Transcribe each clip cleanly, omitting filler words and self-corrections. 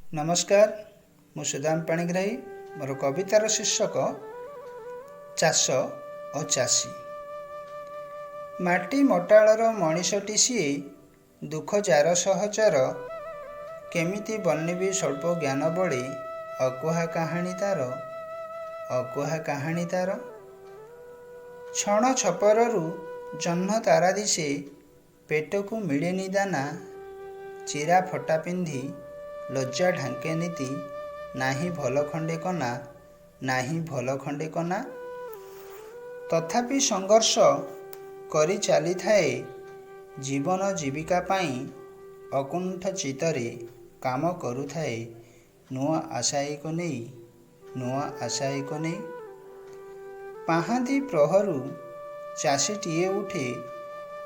नमस्कार, मु सुदाम पाणिग्राही। मोर कवितार शीर्षक चाष और चाषी। माटी मटाळर मनीषटी सिए दुख जार सहचर, केमिति बनिबी स्वल्प ज्ञान बड़ी अकुहा कहानी तार क्षण छपरु जह्न तारा दिशे, पेटकु मिलेनी दाना चिरा फटा पिंधि लज्जा ढांके नीति नाही भल खंडे कना तथापि संघर्ष करी चली थाए जीवन जीविका पाई अकुंठ चित्तरे काम करुथाए नुआ आशायी को नहीं पाहांती प्रहरु चाषीटीए उठे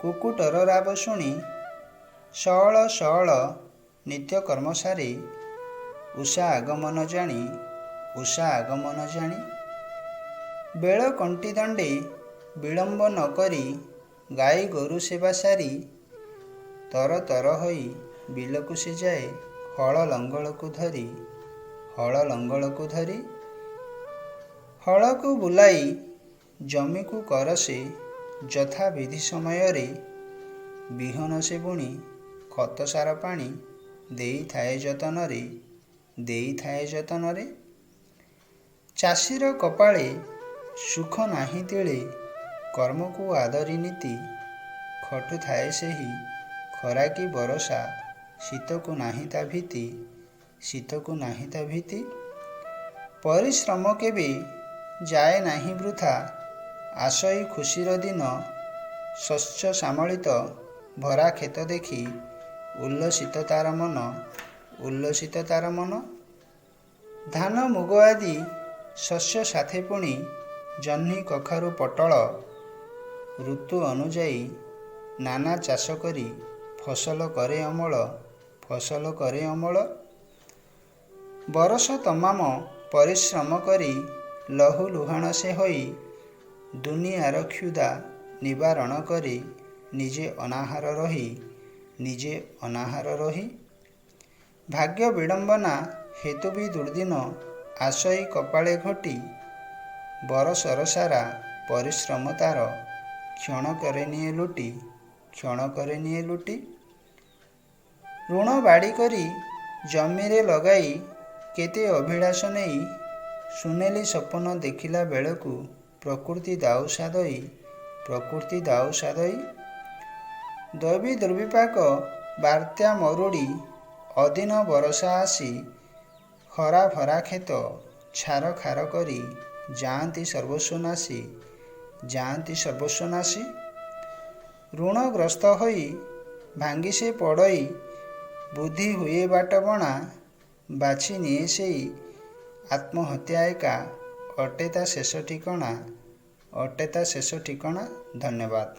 कुकुटर राब शुणी सअल नित्य कर्म सारी उषा आगमन जानी बेल कंटी दंडे विलंब न करी गाई गोरु सेवा सारी तर तर होई बिलकु से जाए हल लंगल धरी हल को बुलाई जमी को करसे यथा विधि समय रे बिहन से बुणी खत सार पानी देई थाए जतन रे चाषीर कपाळे सुख नाही तिळे कर्म को आदरी नीति खटु थाए सेही खरा की बरसा शीत को नाही ता भीति परिश्रम केबे जाए नाही वृथा आशई खुशीर दिन शस्य सामलित भरा खेत देखी उल्लसित तार मन धान मुग आदि शस्य साथे पुणी जह्नी कखारु पटल ऋतु अनुजाई नाना चाष करी फसल करे अमल बरस तमाम परिश्रम करी लहु लुहाण से होई दुनियार क्षुधा निवारण करी निजे अनाहार रही भाग्य विडंबना हेतु भी दुर्दिन आशई कपाळे घटी बरसर सारा परिश्रम तार क्षण करे निये लुटी ऋण बाड़ी करी जमीरे लगाई केते अभिलाष नहीं सुनेली सपन देखिला बेलकु प्रकृति दाऊ सादई दैवी दुर्विपाक बात्या मरुड़ी अदिन बरसा आसी खरा भरा खेत छार खार करी जाती सर्वस्वनाशी ऋणग्रस्त होई भांगी से पड़ई बुद्धि हुए बाट बणा बाछि निये सेई आत्महत्या एका अटेता शेष ठिकणा। धन्यवाद।